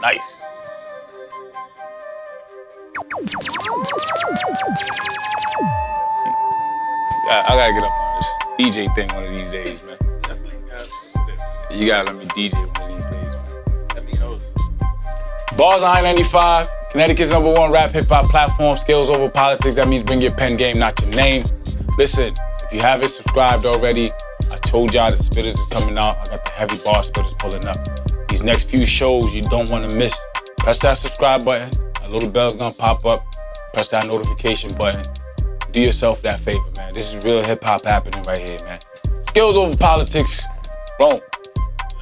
Nice. I gotta get up on this DJ thing one of these days, man. You gotta let me DJ one of these days, man. Let me host. Bars on I-95, Connecticut's #1 rap hip-hop platform, skills over politics. That means bring your pen game, not your name. Listen, if you haven't subscribed already, I told y'all the spitters is coming out. I got the heavy bar spitters pulling up. These next few shows you don't want to miss. Press that subscribe button. A little bell's gonna pop up. Press that notification button. Do yourself that favor, man. This is real hip-hop happening right here, man. Skills over politics. Boom.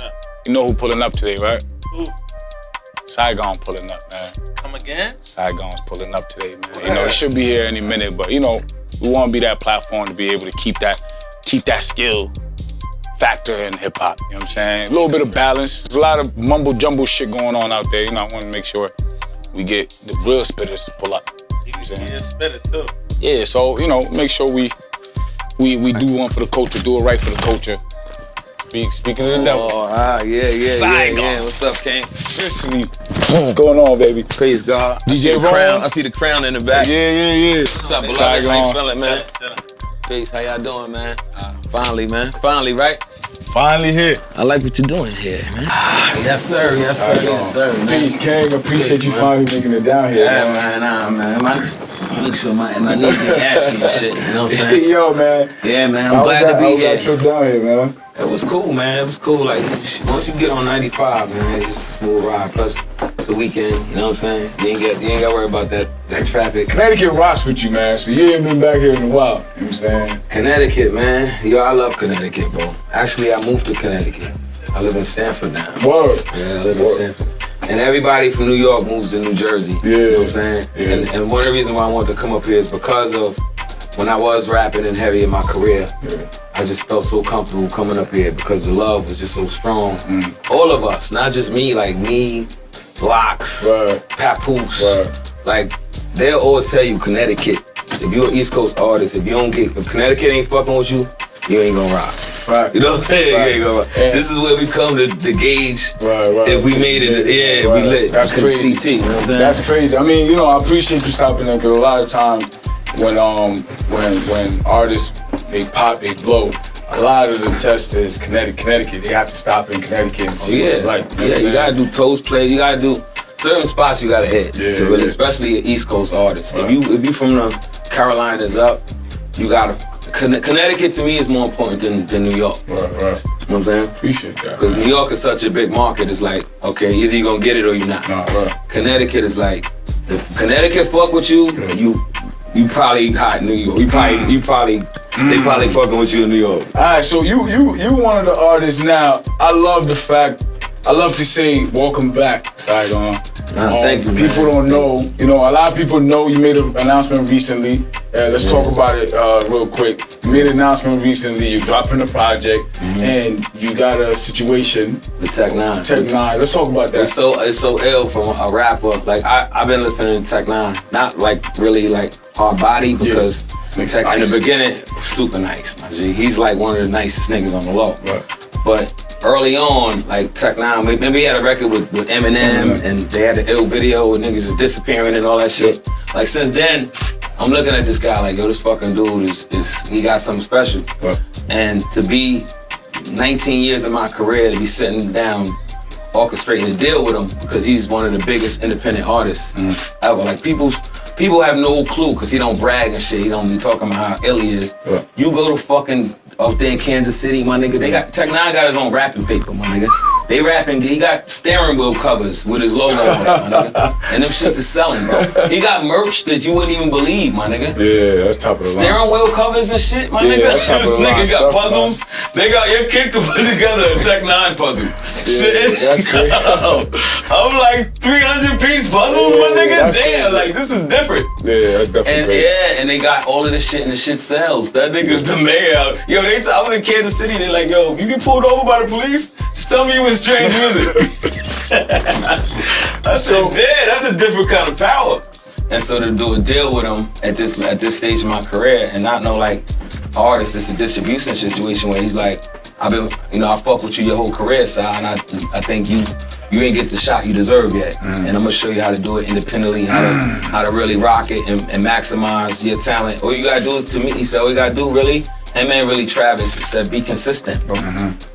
Yeah. You know who pulling up today, right? Who? Saigon pulling up, man. Come again? Saigon's pulling up today, man. You know, he should be here any minute, but you know, we want to be that platform to be able to keep that skill factor in hip hop. You know what I'm saying? A little bit of balance. There's a lot of mumble jumble shit going on out there. You know, I want to make sure we get the real spitters to pull up. You can be a spitter too. Yeah, so you know, make sure we do one for the culture, do it right for the culture. Speaking of the devil. Oh, yeah. Saigon. Yeah. What's up, King? Officially. What's going on, baby? Praise God. DJ Ron. Crown. I see the crown in the back. Yeah. What's up, beloved? Saigon. How you feeling, man? Peace. How y'all doing, man? Finally, man. Finally, right? Finally here. I like what you're doing here, man. Yes, sir. Man. Peace, King. Appreciate you finally making it down here. Yeah, man. Make sure my knees ain't ashy and shit. You know what I'm saying? Yo, man. Yeah, man. I'm glad to be here. How was that trip down here, man? It was cool, man. It was cool. Like, once you get on 95, man, it's just a smooth ride. Plus, it's a weekend, you know what I'm saying? You ain't got to worry about that traffic. Connecticut rocks with you, man, so you ain't been back here in a while, you know what I'm saying? Connecticut, man. Yo, I love Connecticut, bro. Actually, I moved to Connecticut. I live in Stamford now. Word. Yeah, I live in Stamford. And everybody from New York moves to New Jersey. Yeah. You know what I'm saying? Yeah. And one of the reasons why I wanted to come up here is because of when I was rapping and heavy in my career. Yeah. I just felt so comfortable coming up here because the love was just so strong. All of us, not just me, like me, Locks, Papoose, like they'll all tell you Connecticut. If you're an East Coast artist, if Connecticut ain't fucking with you, you ain't gonna rock. Right. You know what I'm saying? You ain't gonna rock. Yeah. This is where we come to gauge if we made it. Yeah, if we lit. That's crazy. CT, you know what I'm saying? That's crazy. I mean, you know, I appreciate you stopping there because a lot of times when artists they pop, they blow. A lot of the test is Connecticut. They have to stop in Connecticut and see what it's like. You gotta do toast play. You gotta do certain spots. You gotta hit to really, especially an East Coast artist. Right. If you from the Carolinas up, you gotta. Connecticut to me is more important than New York. Right. You know what I'm saying? Appreciate that. Because New York is such a big market. It's like, okay, either you're gonna get it or you're not. Right. Connecticut is like, if Connecticut fuck with you, you probably hot in New York. They probably fucking with you in New York. All right, so you one of the artists now. I love to say welcome back, Saigon. Thank you, man. People don't know, you know, a lot of people know you made an announcement recently. Let's talk about it real quick. You made an announcement recently, you're dropping a project, and you got a situation. With Tech Nine. Let's talk about that. It's so ill from a rapper. Like, I've been listening to Tech Nine. Not like really like hard body because Tech, in the beginning, super nice, my G. He's like one of the nicest niggas on the law. Right. But early on, like Tech Nine, maybe he had a record with Eminem, and they had the ill video with niggas is disappearing and all that shit. Like, since then, I'm looking at this guy like, yo, this fucking dude is he got something special. Right. And to be 19 years of my career, to be sitting down, orchestrating a deal with him, because he's one of the biggest independent artists ever. Like, people have no clue, because he don't brag and shit. He don't be talking about how ill he is. Right. You go to fucking up there in Kansas City, my nigga, Tech Nine got his own rapping paper, my nigga. They rapping, he got steering wheel covers with his logo on it, my nigga. And them shits is selling, bro. He got merch that you wouldn't even believe, my nigga. Yeah, that's top of the line. Steering wheel covers and shit, my nigga. That's top of the This nigga line got stuff, puzzles. Man. They got your kid to put together a Tech Nine puzzle. Shit. That's crazy. I'm like 300-piece puzzles, my nigga. Damn, like this is different. Yeah, that's definitely crazy. And they got all of this shit and the shit sells. That nigga's the mayor. Yo, I was in Kansas City. They like, yo, if you get pulled over by the police, just tell me you was strange music. I said, that's a different kind of power. And so to do a deal with him at this stage in my career and not know like artist, it's a distribution situation where he's like, I fuck with you your whole career, Si, and I think you ain't get the shot you deserve yet. And I'm gonna show you how to do it independently, how to really rock it and maximize your talent. All you gotta do is to me, he said, all you gotta do really, and man really Travis, he said, be consistent, bro.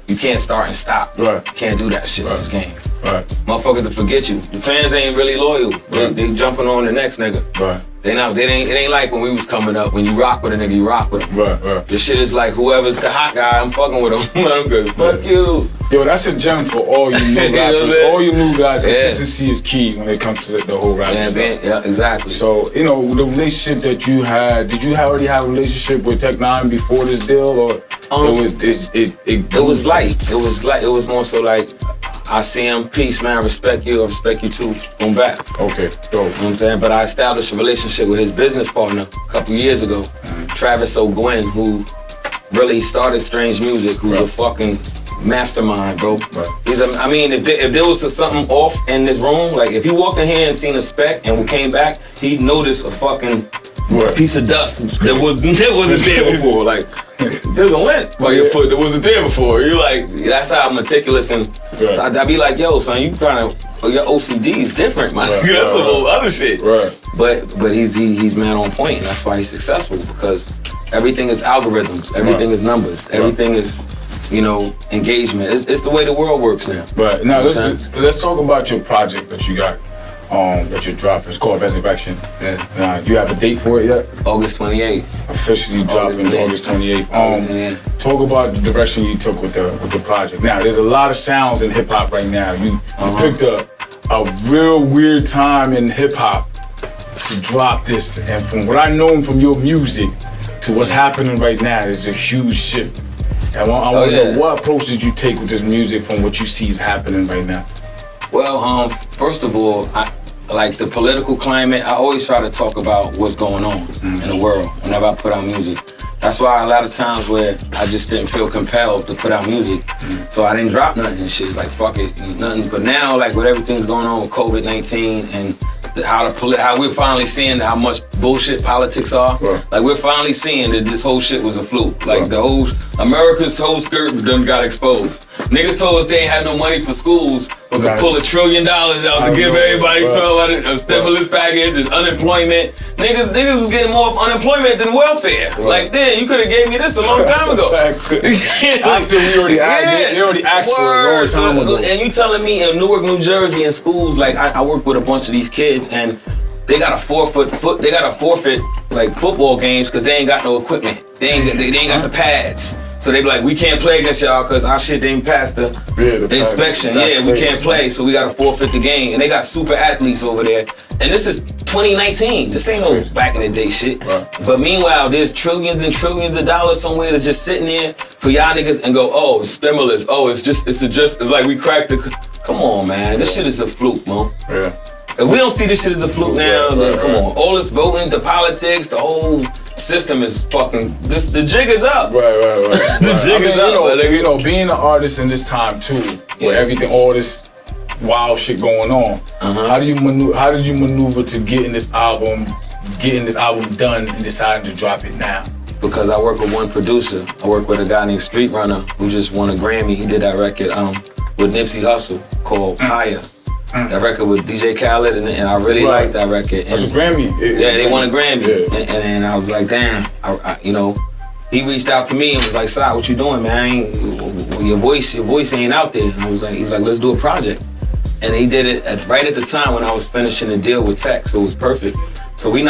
You can't start and stop. Right. You can't do that shit in this game. Right. Motherfuckers will forget you. The fans ain't really loyal. They jumping on the next nigga. Right. It ain't like when we was coming up. When you rock with a nigga, you rock with him. Right. This shit is like whoever's the hot guy, I'm fucking with him. I'm good. Fuck you. Yo, that's a gem for all you new rappers. All you new guys, consistency is key when it comes to the whole rap stuff. Yeah, exactly. So, the relationship that you had, did you already have a relationship with Tech Nine before this deal, or it was light. It was more so like, I see him, peace, man, I respect you too, boom, back. Okay, dope. You know what I'm saying? But I established a relationship with his business partner a couple years ago, Travis O'Gwen, who really started Strange Music, who's a fucking mastermind, bro. Right. If there was something off in this room, like if you walked in here and seen a speck and we came back, he'd notice a fucking piece of dust that wasn't there before. Like, there's a lint by your foot that wasn't there before. You're like, that's how I'm meticulous, and I'd be like, yo, son, you kind of, your OCD is different, man. That's some whole other shit. Right. But he's man on point, and that's why he's successful, because everything is algorithms, everything is numbers, everything is, engagement. It's the way the world works now. Right. Now let's talk about your project that you got. That you dropped. It's called Resurrection. Yeah. Do you have a date for it yet? August 28th. Officially dropping August 28th. Talk about the direction you took with the project. Now, there's a lot of sounds in hip hop right now. You picked a real weird time in hip hop to drop this. And from what I know from your music to what's happening right now, there's a huge shift. And I want to know, what approach did you take with this music from what you see is happening right now? Well, first of all, like the political climate, I always try to talk about what's going on in the world whenever I put out music. That's why a lot of times where I just didn't feel compelled to put out music, so I didn't drop nothing and shit, like fuck it, nothing. But now, like with everything's going on with COVID-19 and how we're finally seeing how much bullshit politics are. Right. Like we're finally seeing that this whole shit was a fluke. Like the whole America's whole skirt done got exposed. Niggas told us they ain't had no money for schools, but could pull $1 trillion out to give everybody a stimulus package and unemployment. Niggas was getting more unemployment than welfare. Right. Like then you could have gave me this a long time ago. After we already asked for it a long time ago. And you telling me in Newark, New Jersey, in schools, like I work with a bunch of these kids, and they got to forfeit like football games because they ain't got no equipment. They ain't got the pads. So they be like, we can't play against y'all because our shit didn't pass the inspection. We can't play, so we got to forfeit the game. And they got super athletes over there. And this is 2019. This ain't no back in the day shit. Right. But meanwhile, there's trillions and trillions of dollars somewhere that's just sitting there for y'all niggas and go, oh, stimulus. Oh, it's like we cracked the. Come on, man. This shit is a fluke, man. Yeah. If we don't see this shit as a fluke now, then come on. All this voting, the politics, the whole system is fucking. The jig is up. Right. The jig is up. Being an artist in this time too, where everything, all this wild shit going on. How did you maneuver to getting this album done and deciding to drop it now? Because I work with one producer. I work with a guy named Street Runner who just won a Grammy. He did that record with Nipsey Hussle called Higher. That record with DJ Khaled, and I really like that record. That's a Grammy. They won a Grammy. And then I was like, damn, he reached out to me and was like, Si, what you doing, man? Your voice ain't out there. And he's like, let's do a project. And he did it right at the time when I was finishing the deal with Tech, so it was perfect. So I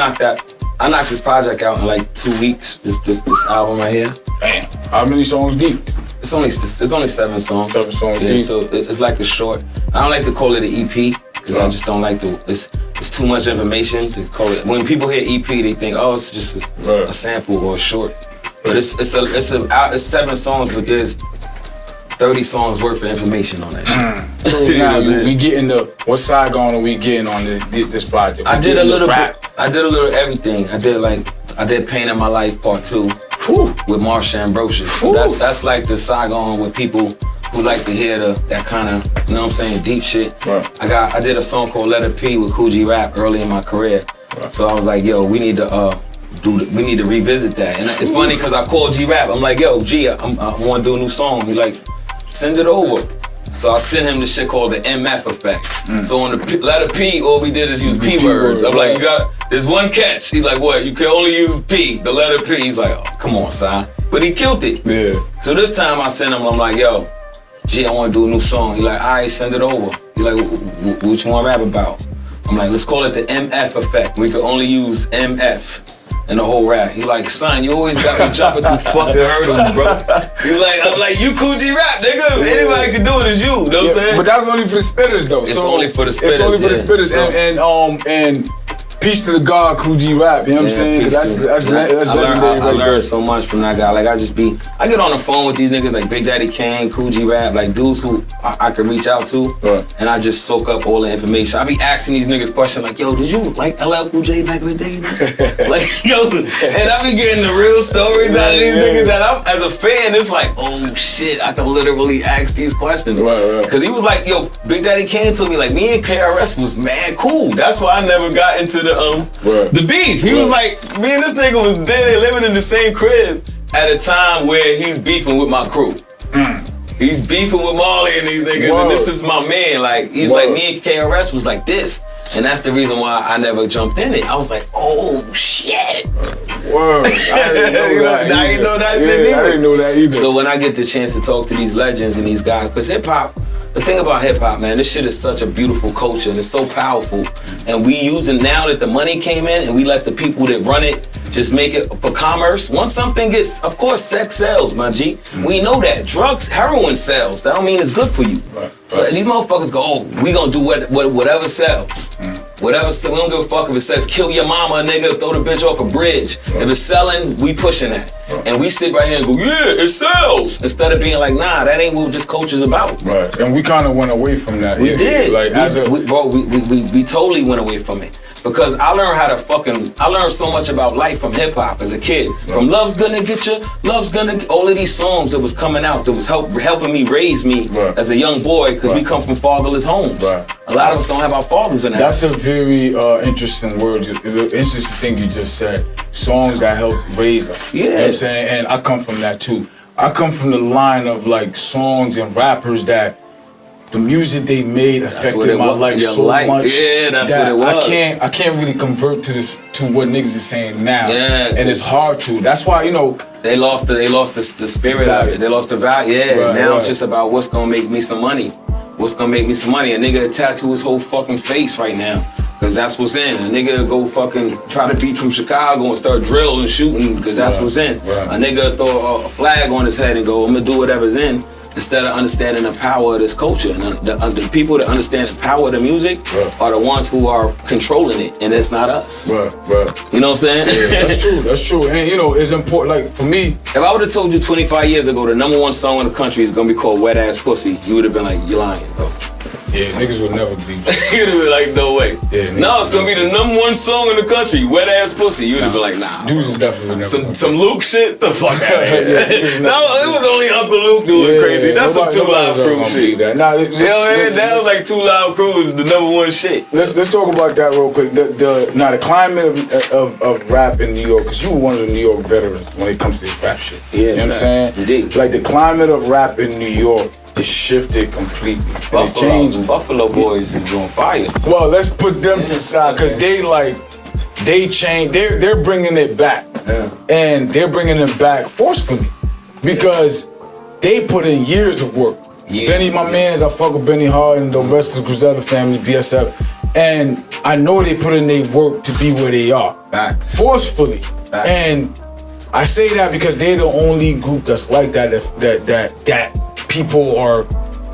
knocked this project out in like 2 weeks, this album right here. Damn, how many songs deep? It's only 7 songs. 7 songs deep. So it's like a short. I don't like to call it an EP because I just don't like it's too much information to call it. When people hear EP, they think, oh, it's just a sample or a short. But it's 7 songs, but there's 30 songs worth of information on that shit. So now we getting what Saigon are we getting on this project? I did a little rap. I did a little everything. I did Pain in My Life Part 2 with Marsha Ambrosius. That's like the Saigon with people who like to hear that kind of, you know what I'm saying, deep shit. Right. I did a song called Let It P with Coogee Rap early in my career. So I was like, yo, we need to we need to revisit that. And it's funny because I called G-Rap. I'm like, yo, G, I want to do a new song. He like, send it over. So I sent him this shit called the MF effect. So on the letter P, all we did is use P words. I'm like, there's one catch. He's like, what? You can only use P, the letter P. He's like, oh, come on, son. But he killed it. Yeah. So this time I sent him, I'm like, yo, G, I want to do a new song. He like, all right, send it over. He like, what you want to rap about? I'm like, let's call it the MF effect. We can only use MF. And the whole rap. He like, son, you always got me jumping through fucking hurdles, bro. He like, I'm like, you cool G-Rap, nigga. Anybody can do it, it's you. You know what I'm saying? But that's only for the spitters, though. It's only for the spitters. It's only for the spitters. And peace to the God, Cool G-Rap. You know what I'm saying? That's legendary. I learned so much from that guy. Like, I get on the phone with these niggas like Big Daddy Kane, Cool G-Rap, like dudes who I can reach out to, and I just soak up all the information. I be asking these niggas questions like, yo, did you like LL Cool J back in the day? Like, yo, and I be getting the real stories out of these niggas that I'm, as a fan, it's like, oh shit, I can literally ask these questions. Cause he was like, yo, Big Daddy Kane told me like, me and KRS was mad cool. That's why I never got into the beef. He was like, me and this nigga was there living in the same crib at a time where he's beefing with my crew. He's beefing with Marley and these niggas, and this is my man. Like, he's like, me and KRS was like this. And that's the reason why I never jumped in it. I was like, oh shit. Word. I didn't know that. I didn't know that. I didn't know that either. So when I get the chance to talk to these legends and these guys, because hip hop, the thing about hip hop, man, this shit is such a beautiful culture and it's so powerful. And we use it now that the money came in and we let the people that run it just make it for commerce. Once something gets, of course, sex sells, my G. We know that. Drugs, heroin sells. That don't mean it's good for you. So these motherfuckers go, oh, we gonna do whatever sells. Whatever sells. We don't give a fuck if it says kill your mama, nigga, throw the bitch off a bridge. If it's selling, we pushing that. And we sit right here and go, yeah, it sells. Instead of being like, nah, that ain't what this culture's about. Right. And we kind of went away from that. We did. Like, we totally went away from it. Because I learned so much about life from hip hop as a kid. From Love's Gonna Get You, all of these songs that was coming out that was helping me raise me as a young boy, because we come from fatherless homes. A lot of us don't have our fathers in the house. That's a very interesting word, interesting thing you just said. Songs that help raise us. You know what I'm saying? And I come from that too. I come from the line of like songs and rappers that the music they made affected my life so much. Yeah, that's what it was. I can't really convert to what niggas is saying now. Yeah, and it's hard to. That's why, you know, they lost the spirit of it. They lost the value. Yeah, now it's just about what's gonna make me some money. What's gonna make me some money? A nigga tattoo his whole fucking face right now. Cause that's what's in. A nigga go fucking try to beat from Chicago and start drilling and shooting, cause that's what's in. A nigga throw a flag on his head and go, I'm gonna do whatever's in. Instead of understanding the power of this culture. And the people that understand the power of the music are the ones who are controlling it, and it's not us. You know what I'm saying? Yeah, that's true. And you know, it's important, like for me. If I would have told you 25 years ago the #1 song in the country is gonna be called Wet Ass Pussy, you would have been like, you're lying, bro. Yeah, niggas would never believe that. You'd have been like, no way. No, it's gonna be the #1 song in the country, Wet Ass Pussy. You'd have been like, nah. Dudes definitely never. Some Luke shit? The fuck out of here. No, it was only Uncle Luke doing crazy. That's some 2 Live Crew shit. That was like 2 Live Crew is the #1 shit. Let's talk about that real quick. The climate of rap in New York, because you were one of the New York veterans when it comes to this rap shit. You know what I'm saying? Indeed. Like the climate of rap in New York, it shifted completely. And it changed. Buffalo Boys is on fire. Well, let's put them to the side, because they changed. They're bringing it back, and they're bringing it back forcefully, because they put in years of work. Benny, my mans, I fuck with Benny Hart and the rest of the Griselda family, BSF, and I know they put in their work to be where they are, forcefully. And I say that because they're the only group that's like that people are,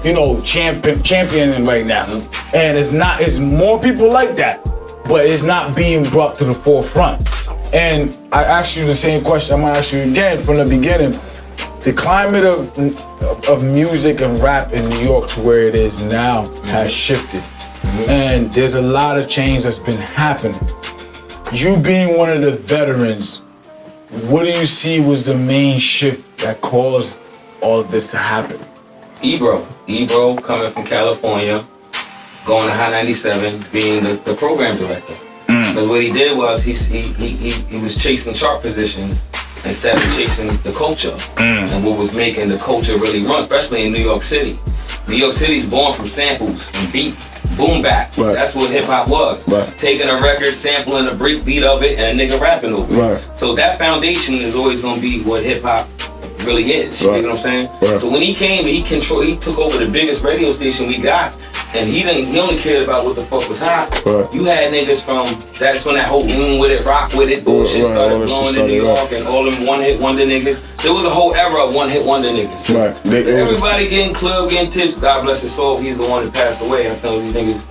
you know, championing right now. And it's more people like that, but it's not being brought to the forefront. And I asked you the same question, I'm gonna ask you again from the beginning. The climate of music and rap in New York to where it is now has shifted. And there's a lot of change that's been happening. You being one of the veterans, what do you see was the main shift that caused all of this to happen? Ebro coming from California, going to I-97, being the program director. Because what he did was he was chasing chart positions instead of chasing the culture. And what was making the culture really run, especially in New York City. New York City's born from samples and beat, boom bap. Right. That's what hip hop was. Right. Taking a record, sampling a break beat of it, and a nigga rapping over it. Right. So that foundation is always gonna be what hip hop really is. Right. You know what I'm saying? Right. So when he came and he took over the biggest radio station we got, and he only cared about what the fuck was hot. Right. You had niggas that's when that whole with it, rock with it bullshit started blowing in New York, and all them one-hit wonder niggas. There was a whole era of one-hit wonder niggas. Right. Everybody getting club, getting tips. God bless his soul. He's the one that passed away. I know these niggas.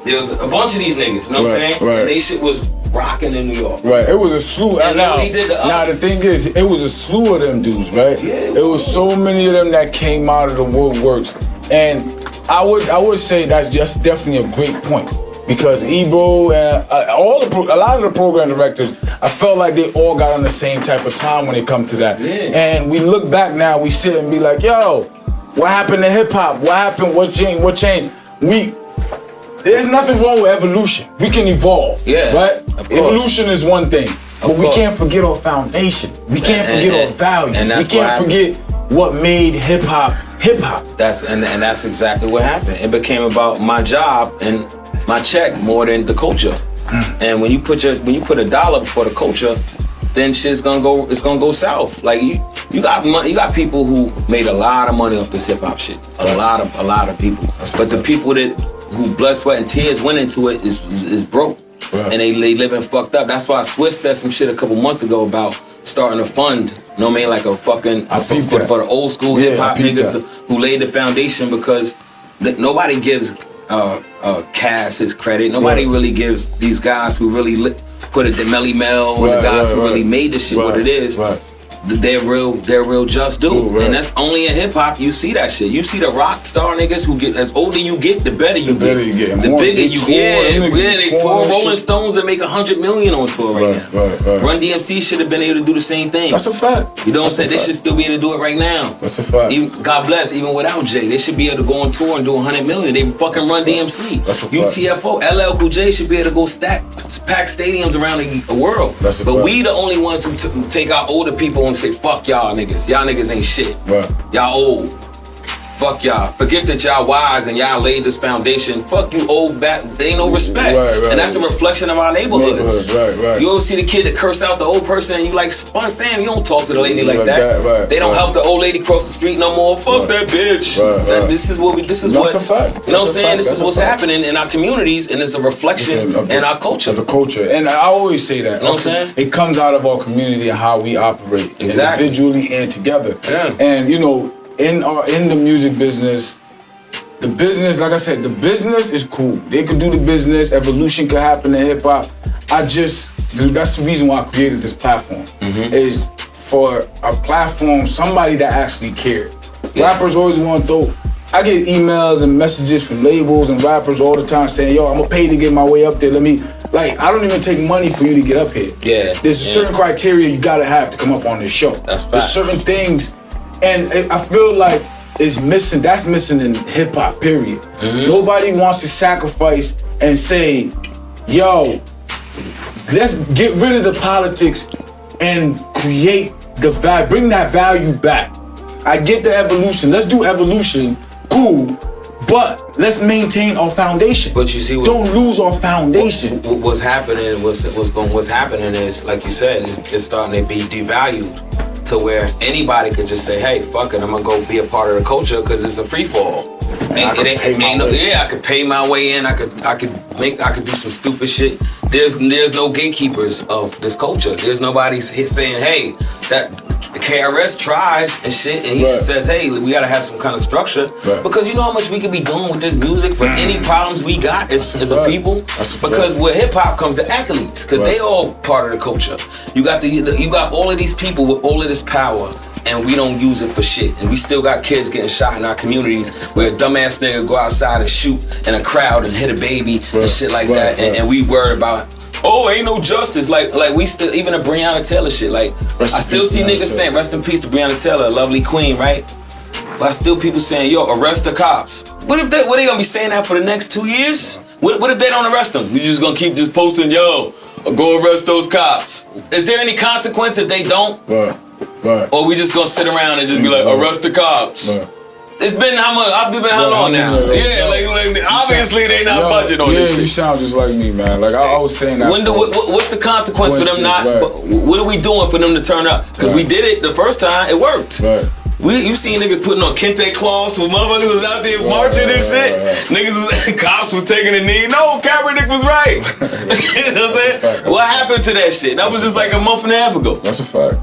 There was a bunch of these niggas. You know what I'm saying? Right. And they shit was rocking in New York. Right, it was a slew. And Now, what he did to us. now the thing is, it was a slew of them dudes, right? Yeah, it was so many of them that came out of the woodworks, and I would say that's just definitely a great point, because Ebro and a lot of the program directors, I felt like they all got on the same type of time when it comes to that. Yeah. And we look back now, we sit and be like, yo, what happened to hip hop? What happened? What changed? What changed? There's nothing wrong with evolution. We can evolve. Yeah, Right? of course. Evolution is one thing. But we course. can't forget our foundation. We can't forget our values. and We that's can't what forget what made hip hop hip hop. That's exactly what happened. It became about my job and my check more than the culture. And when you put a dollar before the culture, then shit's gonna go south. Like you got money, you got people who made a lot of money off this hip hop shit. A lot of people. But the people who blood, sweat, and tears went into it is broke. Right. And they living fucked up. That's why Swiss said some shit a couple months ago about starting a fund. You know what I mean? Like a fucking for the old school hip hop niggas who laid the foundation, because nobody gives Cass his credit. Nobody really gives these guys who really put it to Melly Mel, or the guys who really made this shit what it is. Right. They're real just do. Right. And that's only in hip hop you see that shit. You see the rock star niggas who get, as older you get, the better you get. The bigger you get. They tour Rolling Stones and make $100 million on tour right now. Right. Run DMC should have been able to do the same thing. That's a fact. You know what I'm saying? They should still be able to do it right now. That's a fact. God bless, even without Jay, they should be able to go on tour and do $100 million. They fucking Run DMC. That's a fact. UTFO, LL Cool J should be able to go pack stadiums around the world. That's a but fact. we the only ones who take our older people and say, fuck y'all niggas. Y'all niggas ain't shit. Right. Y'all old. Fuck y'all. Forget that y'all wise and y'all laid this foundation. Fuck you old bat. They ain't no respect. Right. And that's a reflection of our neighborhoods. Right. You always see the kid that curse out the old person and you like, Fun Sam, you don't talk to the lady like that. Right. They don't help the old lady cross the street no more. Fuck that bitch. Right. This is what That's a fact. You know what I'm saying? This That's is what's happening in our communities, and it's a reflection in our culture. Of the culture. And I always say that. You know what I'm saying? It comes out of our community and how we operate. Exactly. Individually and together. Yeah. And you know, in the music business, the business, like I said, the business is cool. They could do the business. Evolution could happen in hip hop. That's the reason why I created this platform. Is for a platform, somebody that actually cares. Rappers always want to throw. I get emails and messages from labels and rappers all the time saying, yo, I'm gonna pay to get my way up there. I don't even take money for you to get up here. Yeah. There's a certain criteria you gotta have to come up on this show. That's fact. There's certain things, and I feel like that's missing in hip hop, period. Nobody wants to sacrifice and say, yo, let's get rid of the politics and create the value, bring that value back. I get the evolution, let's do evolution, cool, but let's maintain our foundation. But you see, don't lose our foundation. What's happening is, like you said, it's starting to be devalued to where anybody could just say, hey, fuck it, I'm gonna go be a part of the culture because it's a free fall. I could pay my way in. I could do some stupid shit. There's no gatekeepers of this culture. There's nobody saying, hey, that KRS tries and shit, and he says, hey, we gotta have some kind of structure. Because you know how much we could be doing with this music for any problems we got as a people? Because with hip hop comes the athletes, because they all part of the culture. You got all of these people with all of this power, and we don't use it for shit. And we still got kids getting shot in our communities where a dumbass nigga go outside and shoot in a crowd and hit a baby and shit like that. And we worried about, oh, ain't no justice. Like we still, even a Breonna Taylor shit. Like, I still see niggas saying, rest in peace to Breonna Taylor, a lovely queen, right? But I still people saying, yo, arrest the cops. What they gonna be saying that for the next 2 years? What if they don't arrest them? You just gonna keep just posting, yo, go arrest those cops. Is there any consequence if they don't? Right. Or we just gonna sit around and just be like, arrest the cops? Right. It's been how much? I've been how long now? Yeah, like obviously they not budging on this shit. You sound just like me, man. Like I was saying that. What's the consequence for them not? Right. What are we doing for them to turn up? Because we did it the first time, it worked. Right. You seen niggas putting on kente cloths when motherfuckers was out there marching and shit. Niggas cops was taking a knee. No, Kaepernick was right. You know what I'm saying? What happened to that shit? That was just like a month and a half ago. That's a fact.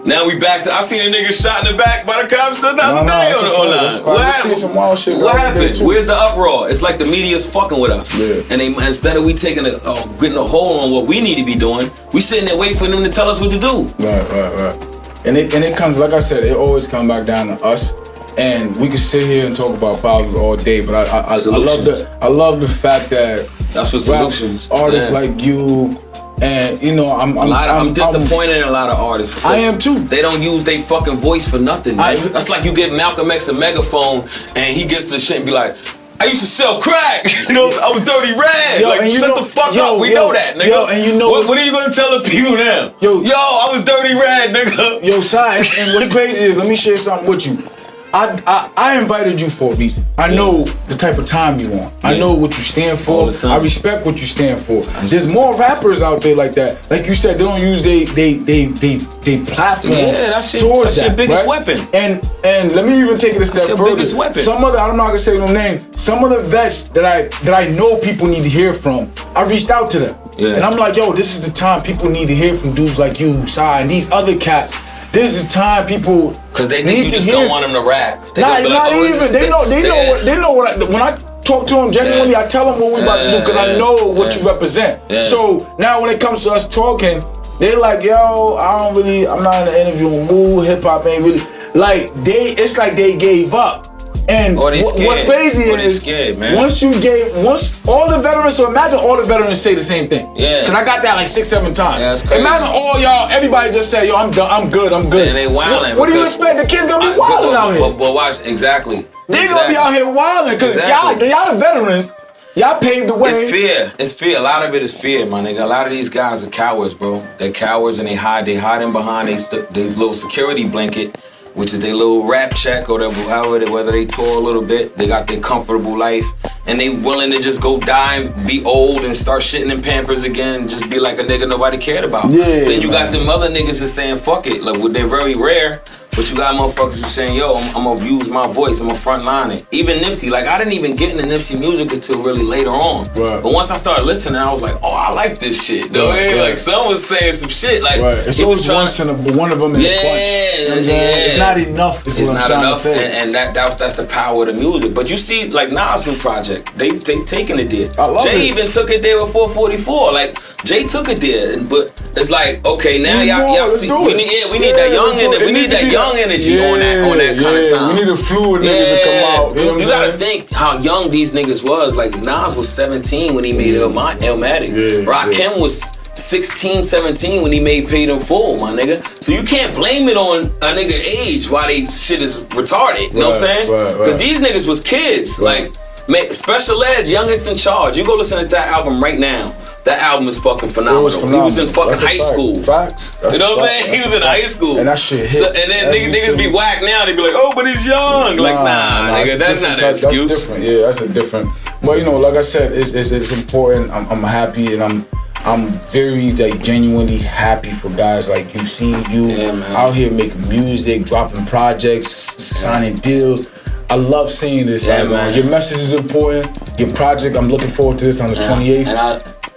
Now we back to. I seen a nigga shot in the back by the cops the other day online. What happened? Some wild shit what happened? Where's the uproar? It's like the media's fucking with us. Yeah. And instead of we taking getting a hold on what we need to be doing, we sitting there waiting for them to tell us what to do. Right. And it comes, like I said, it always comes back down to us. And we can sit here and talk about problems all day, but I love the fact that that's what solutions. Artists like you, and you know, I'm disappointed in a lot of artists. I am too. They don't use their fucking voice for nothing. That's like you give Malcolm X a megaphone and he gets the shit and be like, I used to sell crack. You know, I was Dirty Red. Yo, like, shut the fuck up. We know that, nigga. Yo, and you know what are you gonna tell the people now? Yo, I was Dirty Red, nigga. Yo, Sai, and what's crazy is, let me share something with you. I invited you for a reason. I know the type of time you want. I know what you stand for. I respect what you stand for. There's more rappers out there like that. Like you said, they don't use they platform towards that. That's your biggest weapon. And let me even take it a step further. Biggest weapon. Some of the, I'm not gonna say no name. Some of the vets that I know people need to hear from, I reached out to them. Yeah. And I'm like, yo, this is the time people need to hear from dudes like you, Sai, and these other cats. This is the time people because they think you just don't want them to rap. Not even. They know what. When I talk to them genuinely, I tell them what we about to do because I know what you represent. Yeah. So now when it comes to us talking, they like, yo, I'm not in the interviewing mood. Hip hop ain't really like it's like they gave up. And what's crazy is scared, man. once all the veterans, so imagine all the veterans say the same thing. Yeah. Cause I got that like 6-7 times. Yeah, that's crazy. Imagine all y'all, everybody just say, yo, I'm done, I'm good. And they wilding. What do you expect? The kids gonna be wilding out here. But watch, exactly. They gonna be out here wilding cause y'all the veterans. Y'all paved the way. It's fear. A lot of it is fear, my nigga. A lot of these guys are cowards, bro. They're cowards and they hiding behind their little security blanket, which is their little rap check or whether they tour a little bit, they got their comfortable life, and they willing to just go die and be old and start shitting in Pampers again and just be like a nigga nobody cared about. Yeah, then you got them other niggas that's saying fuck it, like they're very rare, but you got motherfuckers who saying, yo, I'm gonna use my voice, I'm gonna frontline it. Even Nipsey, like I didn't even get into Nipsey music until really later on. Right. But once I started listening, I was like, oh, I like this shit, though. Right. Like someone was saying some shit, like it's always one of them in the bunch. It's not enough. It's not enough, and that's the power of the music. But you see, like Nas' new project, they taking it there. Jay even took it there with 444. Like Jay took it there, but it's like, okay, now y'all see, we need that young energy. We need that young energy on that kind of time. We need the fluid niggas to come out. You gotta think how young these niggas was. Like Nas was 17 when he made Illmatic. Rakim was 16, 17 when he made Paid in Full, my nigga. So you can't blame it on a nigga age why they shit is retarded. You know what I'm saying? Because these niggas was kids. Like, Special Ed, Youngest in Charge. You go listen to that album right now. That album is fucking phenomenal. He was in fucking high school. Facts. You know what I'm saying? He was in high school. And that shit hit. And then niggas be whack now. They be like, oh, but he's young. Like, nah, nigga, that's not an excuse. That's different. Yeah, that's a different. But you know, like I said, it's important. I'm happy and I'm very genuinely happy for guys like you. Seeing you out here making music, dropping projects, signing deals. I love seeing this. Man. Your message is important. Your project, I'm looking forward to this on the 28th. And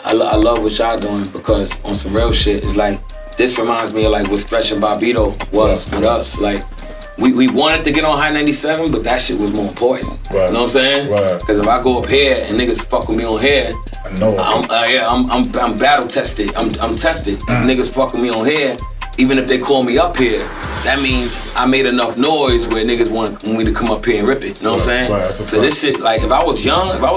I love what y'all doing because on some real shit, it's like, this reminds me of like what Stretch and Bobbito was with us. Like, we wanted to get on I-97, but that shit was more important. Right. You know what I'm saying? Because if I go up here and niggas fuck with me on here, I know. I'm battle tested. I'm tested. If niggas fuck with me on here, even if they call me up here, that means I made enough noise where niggas want me to come up here and rip it. You know what I'm saying? So this shit, like, if I was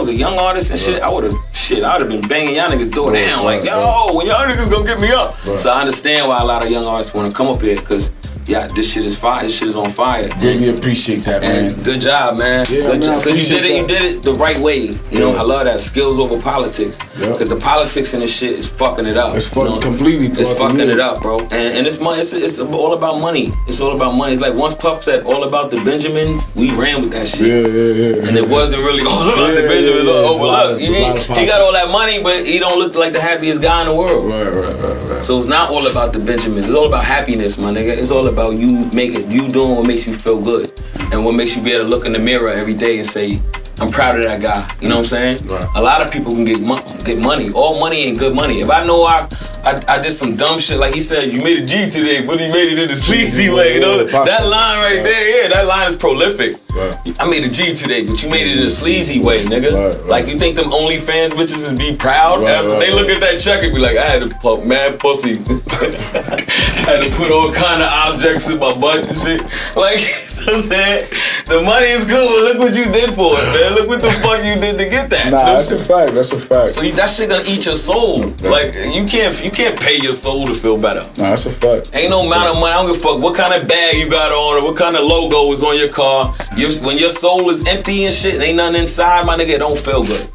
a young artist and shit, I would have been banging y'all niggas door down. Like, yo, when y'all niggas gonna get me up? So I understand why a lot of young artists want to come up here, because yeah, this shit is fire. This shit is on fire. Really appreciate that, man. And good job, man. Yeah, good job. Because you that. did it the right way. You know, I love that. Skills over politics. Because the politics in this shit is fucking it up. It's fucking completely. It's fucking it up, bro. And it's money. It's all about money. It's all about money. It's like once Puff said all about the Benjamins, we ran with that shit. Yeah. And it wasn't really all about the Benjamins. Look, he got all that money, but he don't look like the happiest guy in the world. Right. So it's not all about the Benjamins. It's all about happiness, my nigga. It's all about you doing what makes you feel good, and what makes you be able to look in the mirror every day and say, I'm proud of that guy. You know what I'm saying? Right. A lot of people can get money. All money ain't good money. If I know I did some dumb shit, like he said, you made a G today, but he made it in a sleazy way. You know that line right there. Yeah, that line is prolific. Right. I made a G today, but you made it in a sleazy way, nigga. Right. Like you think them OnlyFans bitches is be proud after they look at that check and be like, I had to pump mad pussy. I had to put all kind of objects in my butt and shit. Like, you know what I'm saying? The money is good, but look what you did for it, man. Look what the fuck you did to get that. Nah, that's a fact. That's a fact. So that shit gonna eat your soul. Like you can't pay your soul to feel better. Nah, that's a fact. Ain't no amount of money. I don't give a fuck what kind of bag you got on or what kind of logo is on your car. When your soul is empty and shit, ain't nothing inside, my nigga, it don't feel good.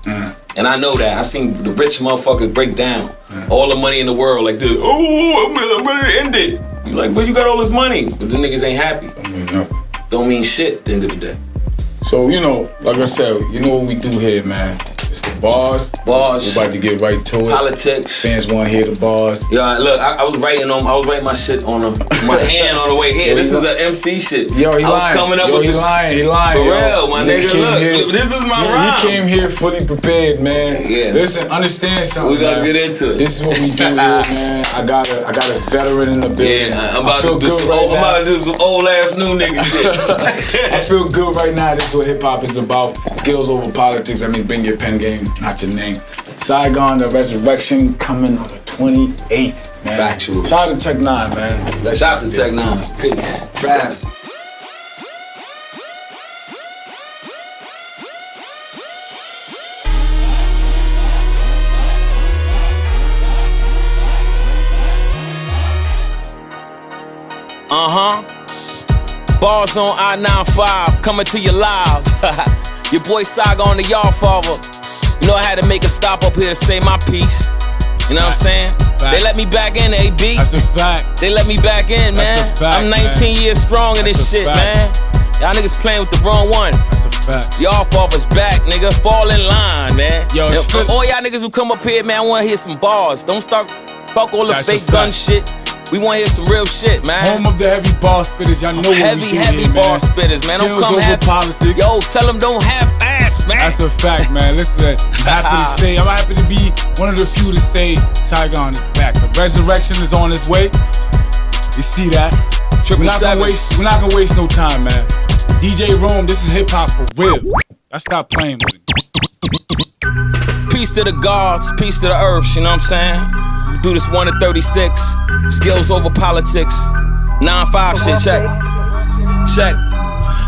And I know that. I seen the rich motherfuckers break down all the money in the world like this. Oh, I'm ready to end it. You like, but you got all this money, but the niggas ain't happy. Don't mean nothing. Don't mean shit at the end of the day. So, you know, like I said, you know what we do here, man. It's the bars. Bars. We're about to get right to it. Politics. Fans want to hear the bars. Yeah, look, I was writing my shit on my hand on the way here. This is an MC shit. Yo, he I was lying. coming up with this. He lying. For real, my nigga. Look, this is my rhyme. He came here fully prepared, man. Yeah. Listen, understand something. We gotta man. get into it. This is what we do here, man. I got a veteran in the building. Yeah, I'm about to do some old ass new nigga shit. I feel good right now. This is what hip hop is about. Skills over politics. I mean, bring your pen game, not your name. Saigon, the resurrection coming on the 28th, man. Factual. Shout out to Tech 9, man. Shout out to Tech 9. Peace. Trav. Bars on I-95, coming to you live. Your boy Saigon, the y'all father. You know I had to make a stop up here to say my piece. You know what I'm saying? They let me back in, AB. That's a fact. They let me back in, man. I'm 19 years strong in this shit, man. Y'all niggas playing with the wrong one. That's a fact. Y'all father's back, nigga. Fall in line, man. Yo, all y'all niggas who come up here, man, I wanna hear some bars. Don't start fuck all the fake gun shit. We want to hear some real shit, man. Home of the heavy bar spitters, y'all know what we do heavy here, bar spitters, man. Don't come half politics. Yo, tell them don't half ass, man. That's a fact, man. Listen, I'm happy to be one of the few to say Saigon is back. The resurrection is on its way. You see that? We're not gonna waste no time, man. DJ Rome, this is hip hop for real. I stopped playing with it. Peace to the gods, peace to the earth, you know what I'm saying? Do this 1 to 36, skills over politics. 9-5 shit, check.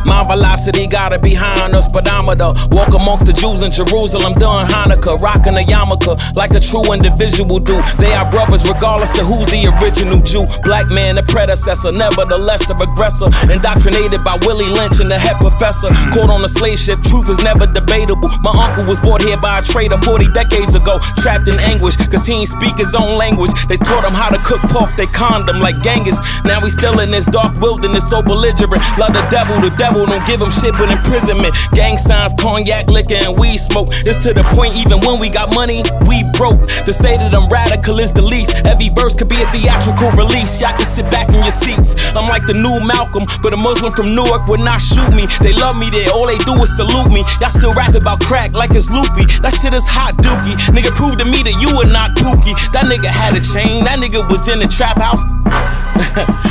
My velocity gotta be high on the speedometer. Walk amongst the Jews in Jerusalem during Hanukkah, rocking a yarmulke like a true individual do. They are brothers regardless to who's the original Jew. Black man, the predecessor, nevertheless a aggressor. Indoctrinated by Willie Lynch and the head professor. Caught on a slave ship, truth is never debatable. My uncle was brought here by a trader 40 decades ago. Trapped in anguish, cause he ain't speak his own language. They taught him how to cook pork, they conned him like Genghis. Now we still in this dark wilderness, so belligerent. Love the devil don't give him shit but imprisonment. Gang signs, cognac, liquor, and weed smoke. It's to the point even when we got money, we broke. To say that I'm radical is the least. Every verse could be a theatrical release. Y'all can sit back in your seats. I'm like the new Malcolm, but a Muslim from Newark would not shoot me. They love me there, all they do is salute me. Y'all still rap about crack like it's loopy. That shit is hot dookie. Nigga, prove to me that you are not pookie. That nigga had a chain, that nigga was in the trap house.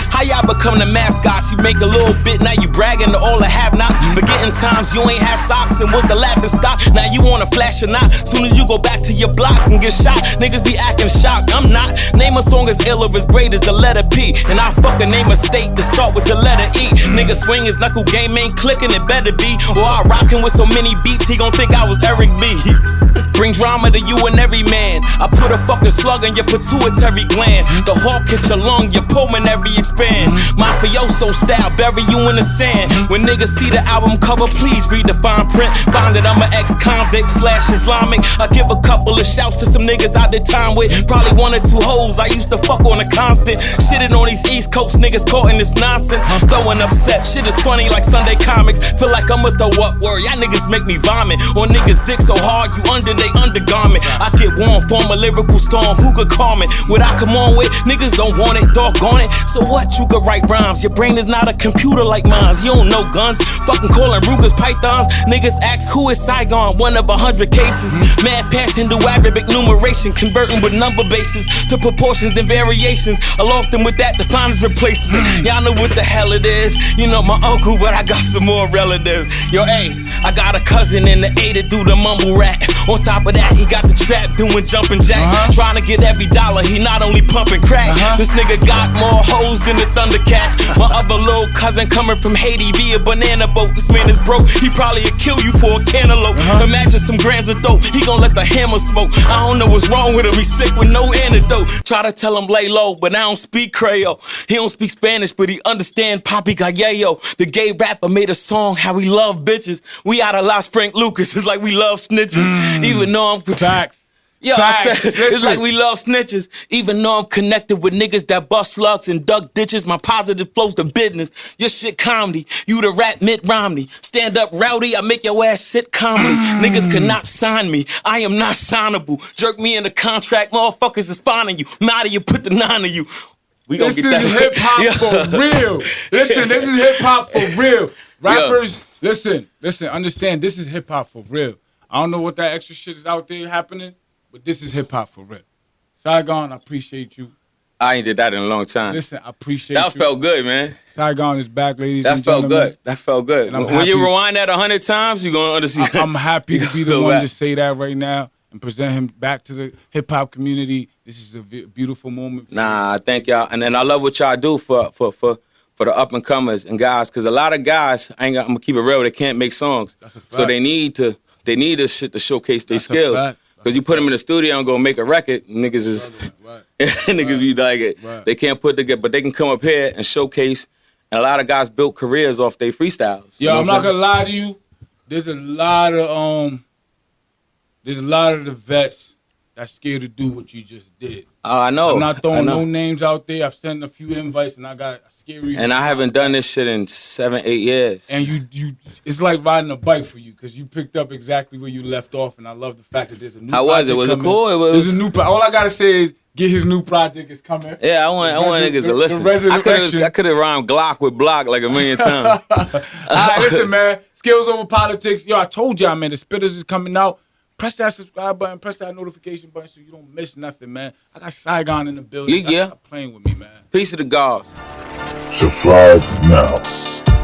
How y'all become the mascots? You make a little bit, now you bragging to all the have-nots. Forgetting times you ain't have socks and was the laughing stock. Now you wanna flash or not. Soon as you go back to your block and get shot, niggas be acting shocked. I'm not. Name a song as ill or as great as the letter P. And I fucking name a state to start with the letter E. Nigga swing his knuckle game ain't clicking, it better be. Or I rockin' with so many beats, he gon' think I was Eric B. Bring drama to you and every man. I put a fucking slug in your pituitary gland. The hawk hit your lung, your pulmonary expand. Mafioso style, bury you in the sand. When niggas see the album cover, please read the fine print. Find that I'm an ex-convict / Islamic. I give a couple of shouts to some niggas I did time with. Probably 1 or 2 hoes I used to fuck on a constant. Shitting on these East Coast niggas caught in this nonsense. Throwing upset, shit is funny like Sunday comics. Feel like I'ma throw up word, y'all niggas make me vomit. On niggas dick so hard, you under they undergarment. I get warm, form a lyrical storm, who could calm it? What I come on with, niggas don't want it, doggone it. So what, you could write rhymes, your brain is not a computer like mine. You don't know guns, fucking calling Ruger's pythons. Niggas ask who is Saigon, 1 of 100 cases. Mad pass into Arabic numeration, converting with number bases to proportions and variations. I lost them with that, define as replacement. Y'all know what the hell it is. You know my uncle, but I got some more relatives. Yo, hey, I got a cousin in the A to do the mumble rap. On top of that, he got the trap doing jumping jacks. Trying to get every dollar, he not only pumping crack. This nigga got more hoes than the Thundercat. My other little cousin coming from Haiti via banana boat. This man is broke, he probably would kill you for a cantaloupe. Imagine some grams of dope, he gon' let the hammer smoke. I don't know what's wrong with him, he's sick with no antidote. Try to tell him lay low, but I don't speak Creole. He don't speak Spanish, but he understand Papi Gallego. The gay rapper made a song how he love bitches. We out of Las Frank Lucas, it's like we love snitching. Even though I'm Facts. Yo, Facts. I said, it's like we love snitches. Even though I'm connected with niggas that bust slugs and duck ditches, my positive flows to business. Your shit comedy, you the rap Mitt Romney. Stand up rowdy, I make your ass sit calmly. Niggas cannot sign me, I am not signable. Jerk me in the contract, motherfuckers is finding you. Mad you, put the 9 on you. We gonna This get is that. hip hop for real. Listen, this is hip hop for real. Rappers, listen, understand, this is hip hop for real. I don't know what that extra shit is out there happening, but this is hip hop for real. Saigon, I appreciate you. I ain't did that in a long time. Listen, I appreciate That you. felt good, man. Saigon is back, ladies That and felt gentlemen. good. That felt good. And I'm When you happy- rewind that 100 times, you're gonna understand. I'm happy to be the Go one back. to say that right now and present him back to the hip hop community. This is a beautiful moment. Nah, thank y'all, and then I love what y'all do for the up and comers and guys, because a lot of guys, I'm gonna keep it real, they can't make songs, That's a fact. so they need this shit to showcase their That's a skills. fact. Because you put them in the studio and go make a record, niggas is Right. niggas be like it. Right. They can't put together, but they can come up here and showcase. And a lot of guys built careers off their freestyles. Yo, I'm what not saying? gonna lie to you. There's a lot of the vets that's scared to do what you just did. Oh, I know. I'm not throwing I know. no names out there. I've sent a few invites and I got a scary. And I haven't done this shit in 7-8 years. And you, it's like riding a bike for you because you picked up exactly where you left off. And I love the fact that there's a new. How was it? project Was it coming. cool? It was- There's a new. All I gotta say is get his new project is coming. Yeah, I want niggas to listen. The resurrection. I could have rhymed Glock with block like a million times. All right, listen, man. Skills over politics. Yo, I told y'all, man. The Spitters is coming out. Press that subscribe button. Press that notification button so you don't miss nothing, man. I got Saigon in the building. Yeah. Stop playing with me, man. Peace to the gods. Subscribe now.